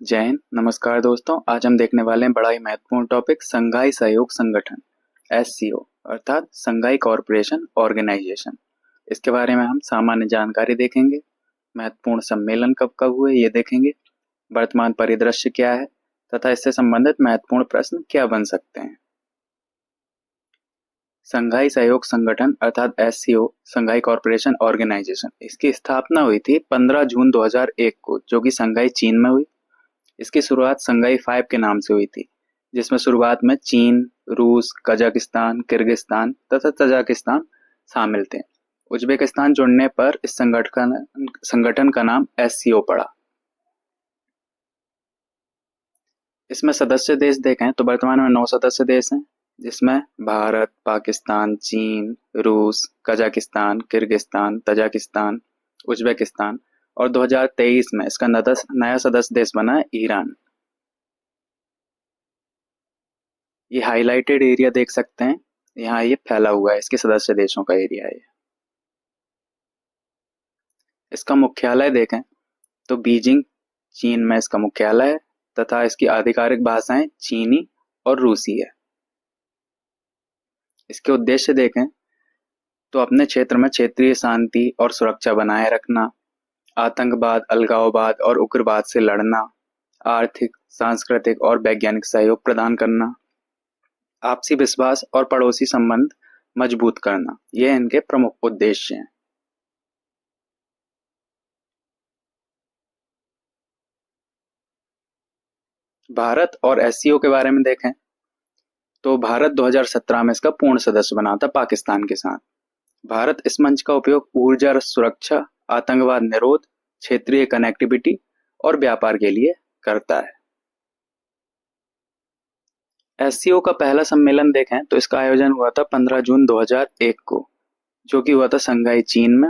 जय हिंद। नमस्कार दोस्तों, आज हम देखने वाले हैं बड़ा ही महत्वपूर्ण टॉपिक संघाई सहयोग संगठन SCO अर्थात संघाई कॉरपोरेशन ऑर्गेनाइजेशन। इसके बारे में हम सामान्य जानकारी देखेंगे, महत्वपूर्ण सम्मेलन कब कब हुए ये देखेंगे, वर्तमान परिदृश्य क्या है तथा इससे संबंधित महत्वपूर्ण प्रश्न क्या बन सकते हैं। संघाई सहयोग संगठन अर्थात SCO संघाई कॉरपोरेशन ऑर्गेनाइजेशन, इसकी स्थापना हुई थी 15 जून 2001 को, जो कि संघाई चीन में हुई। इसकी शुरुआत संघाई 5 के नाम से हुई थी, जिसमें शुरुआत में चीन, रूस, कजाकिस्तान, किर्गिस्तान तथा तजाकिस्तान शामिल थे। उज्बेकिस्तान जुड़ने पर इस संगठन का नाम SCO पड़ा। इसमें सदस्य देश देखें तो वर्तमान में 9 सदस्य देश हैं, जिसमें भारत, पाकिस्तान, चीन, रूस, कजाकिस्तान, किर्गिस्तान, तजाकिस्तान, उज्बेकिस्तान और 2023 में इसका नया सदस्य देश बना है ईरान। ये हाइलाइटेड एरिया देख सकते हैं, यहाँ ये फैला हुआ है, इसके सदस्य देशों का एरिया है। इसका मुख्यालय देखें तो बीजिंग चीन में इसका मुख्यालय है तथा इसकी आधिकारिक भाषाएं चीनी और रूसी है। इसके उद्देश्य देखें तो अपने क्षेत्र में क्षेत्रीय शांति और सुरक्षा बनाए रखना, आतंकवाद, अलगाववाद और उग्रवाद से लड़ना, आर्थिक, सांस्कृतिक और वैज्ञानिक सहयोग प्रदान करना, आपसी विश्वास और पड़ोसी संबंध मजबूत करना, ये इनके प्रमुख उद्देश्य हैं। भारत और SCO के बारे में देखें तो भारत 2017 में इसका पूर्ण सदस्य बना था पाकिस्तान के साथ। भारत इस मंच का उपयोग ऊर्जा सुरक्षा, आतंकवाद निरोध, क्षेत्रीय कनेक्टिविटी और व्यापार के लिए करता है। SCO का पहला सम्मेलन देखें तो इसका आयोजन हुआ था 15 जून 2001 को, जो कि हुआ था संघाई चीन में।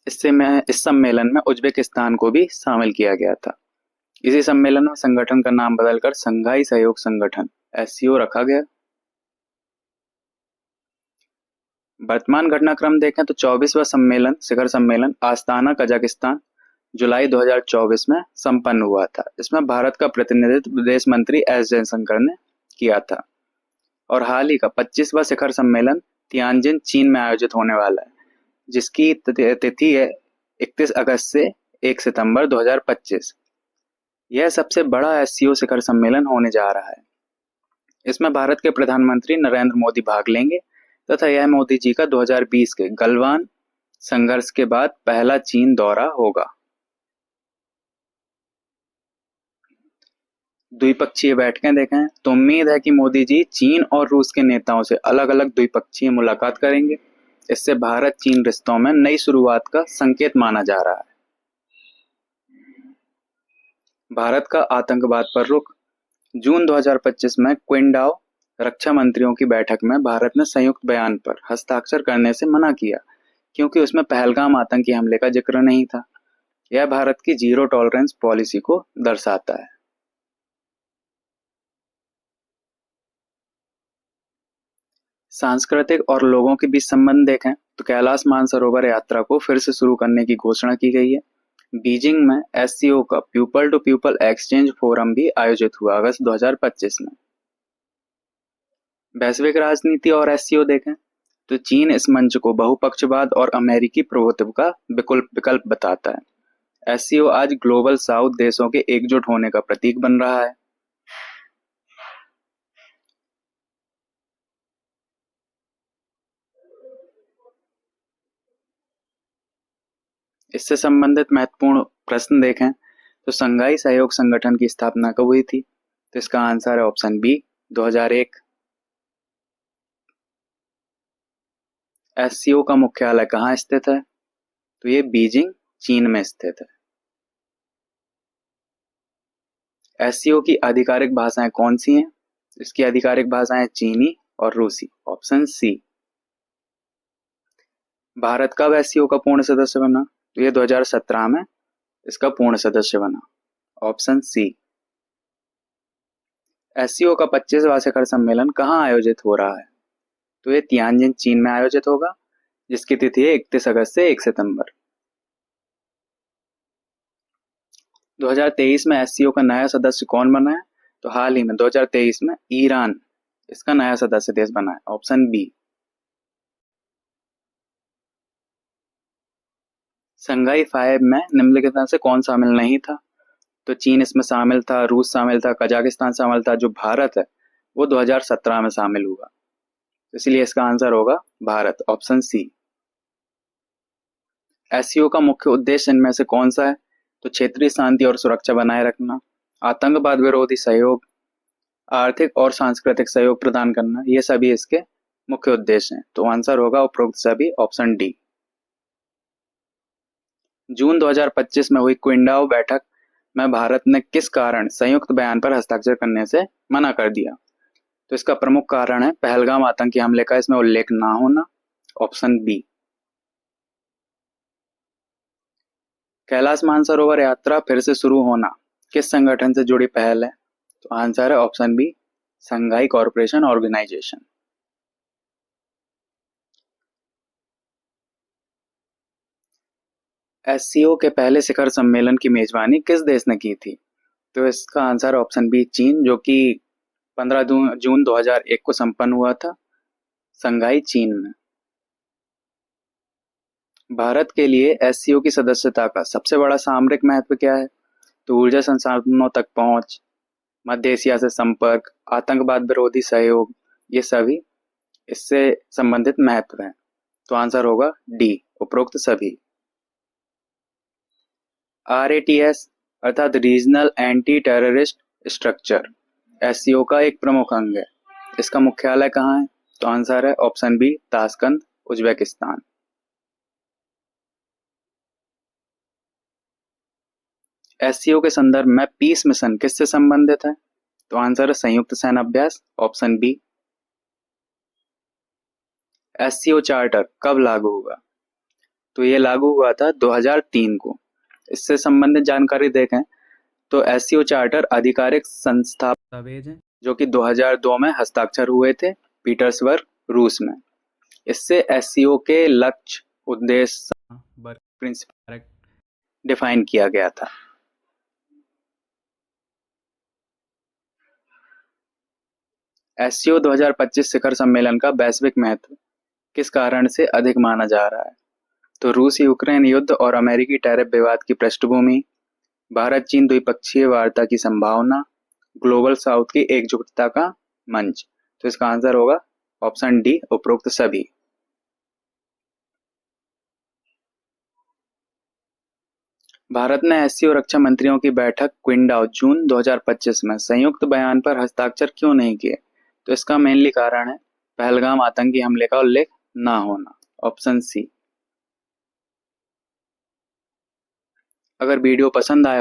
इस सम्मेलन में उज्बेकिस्तान को भी शामिल किया गया था। इसी सम्मेलन में संगठन का नाम बदलकर संघाई सहयोग संगठन SCO रखा गया। वर्तमान घटनाक्रम देखें तो 24वां सम्मेलन शिखर सम्मेलन आस्ताना कजाकिस्तान जुलाई 2024 में संपन्न हुआ था। इसमें भारत का प्रतिनिधित्व विदेश मंत्री S जयशंकर ने किया था। और हाल ही का 25वां शिखर सम्मेलन तियानजिन चीन में आयोजित होने वाला है, जिसकी तिथि है 31 अगस्त से 1 सितंबर 2025। यह सबसे बड़ा SCO शिखर सम्मेलन होने जा रहा है। इसमें भारत के प्रधानमंत्री नरेंद्र मोदी भाग लेंगे तथा यह मोदी जी का 2020 के गलवान संघर्ष के बाद पहला चीन दौरा होगा। द्विपक्षीय बैठकें देखें तो उम्मीद है कि मोदी जी चीन और रूस के नेताओं से अलग अलग द्विपक्षीय मुलाकात करेंगे। इससे भारत चीन रिश्तों में नई शुरुआत का संकेत माना जा रहा है। भारत का आतंकवाद पर रुख। जून 2025 में क्विंडाओ रक्षा मंत्रियों की बैठक में भारत ने संयुक्त बयान पर हस्ताक्षर करने से मना किया, क्योंकि उसमें पहलगाम आतंकी हमले का जिक्र नहीं था। यह भारत की जीरो टॉलरेंस पॉलिसी को दर्शाता है। सांस्कृतिक और लोगों के बीच संबंध देखें तो कैलाश मानसरोवर यात्रा को फिर से शुरू करने की घोषणा की गई है। बीजिंग में SCO का people to people exchange forum भी आयोजित हुआ अगस्त 2025 में। वैश्विक राजनीति और SCO देखें तो चीन इस मंच को बहुपक्षवाद और अमेरिकी प्रभुत्व का विकल्प बताता है। SCO आज ग्लोबल साउथ देशों के एकजुट होने का प्रतीक बन रहा है। इससे संबंधित महत्वपूर्ण प्रश्न देखें तो संघाई सहयोग संगठन की स्थापना कब हुई थी, तो इसका आंसर है ऑप्शन बी 2001। SCO का मुख्यालय कहाँ स्थित है, तो ये बीजिंग चीन में स्थित है। SCO की आधिकारिक भाषाएं कौन सी हैं, इसकी आधिकारिक भाषाएं चीनी और रूसी, ऑप्शन सी। भारत कब SCO का पूर्ण सदस्य बना, तो ये 2017 में इसका पूर्ण सदस्य बना, ऑप्शन सी। SCO का 25वां शिखर सम्मेलन कहाँ आयोजित हो रहा है, तो ये तियानजिन चीन में आयोजित होगा, जिसकी तिथि है 31 अगस्त से 1 सितंबर। 2023 में एससीओ का नया सदस्य कौन बना है? तो हाल ही में 2023 में ईरान इसका नया सदस्य देश बना है, ऑप्शन बी। संघाई 5 में निम्नलिखित में से कौन शामिल नहीं था? तो चीन इसमें शामिल था, रूस शामिल था, कजाकिस्तान शामिल था। जो भारत है वो 2017 में शामिल हुआ, इसलिए इसका आंसर होगा भारत, ऑप्शन सी। एससीओ का मुख्य उद्देश्य इनमें से कौन सा है? तो क्षेत्रीय शांति और सुरक्षा बनाए रखना, आतंकवाद विरोधी सहयोग, आर्थिक और सांस्कृतिक सहयोग प्रदान करना, ये सभी इसके मुख्य उद्देश्य हैं। तो आंसर होगा उपरोक्त सभी, ऑप्शन डी। जून 2025 में हुई क्विंडाओ बैठक में भारत ने किस कारण संयुक्त बयान पर हस्ताक्षर करने से मना कर दिया? तो इसका प्रमुख कारण है पहलगाम आतंकी हमले का इसमें उल्लेख ना होना, ऑप्शन बी। कैलाश मानसरोवर यात्रा फिर से शुरू होना किस संगठन से जुड़ी पहल है? तो आंसर है option B, Shanghai corporation organisation. SCO के पहले शिखर सम्मेलन की मेजबानी किस देश ने की थी? तो इसका आंसर ऑप्शन बी, चीन, जो कि 15 जून 2001 को संपन्न हुआ था संघाई चीन में। भारत के लिए एससीओ की सदस्यता का सबसे बड़ा सामरिक महत्व क्या है? तो ऊर्जा संसाधनों तक पहुंच, मध्य एशिया से संपर्क, आतंकवाद विरोधी सहयोग, ये सभी इससे संबंधित महत्व हैं। तो आंसर होगा डी, उपरोक्त सभी। आरएटीएस अर्थात regional anti terrorist structure SCO का एक प्रमुख अंग है। इसका मुख्यालय कहाँ है? तो आंसर है option B, Tashkent, Uzbekistan. SCO के संदर्भ में पीस मिशन किससे संबंधित है? तो आंसर है संयुक्त सैन्य अभ्यास, ऑप्शन बी। एससीओ चार्टर कब लागू हुआ? तो ये लागू हुआ था 2003 को। इससे संबंधित जानकारी देखें तो एससीओ चार्टर आधिकारिक संस्था दस्तावेज है जो कि 2002 में हस्ताक्षर हुए थे पीटर्सबर्ग, रूस में। इससे एससीओ के लक्ष्य, उद्देश्य, प्रिंसिपल डिफाइन किया गया था। एससीओ 2025 शिखर सम्मेलन का वैश्विक महत्व किस कारण से अधिक माना जा रहा है? तो रूस यूक्रेन युद्ध और अमेरिकी टैरिफ विवाद की पृष्ठभूमि, भारत चीन द्विपक्षीय वार्ता की संभावना, ग्लोबल साउथ की एकजुटता का मंच। तो इसका आंसर होगा ऑप्शन डी, उपरोक्त सभी। भारत ने एससीओ रक्षा मंत्रियों की बैठक क्विंडाओ जून 2025 में संयुक्त बयान पर हस्ताक्षर क्यों नहीं किए? तो इसका मेनली कारण है पहलगाम आतंकी हमले का उल्लेख ना होना, ऑप्शन सी। अगर वीडियो पसंद आया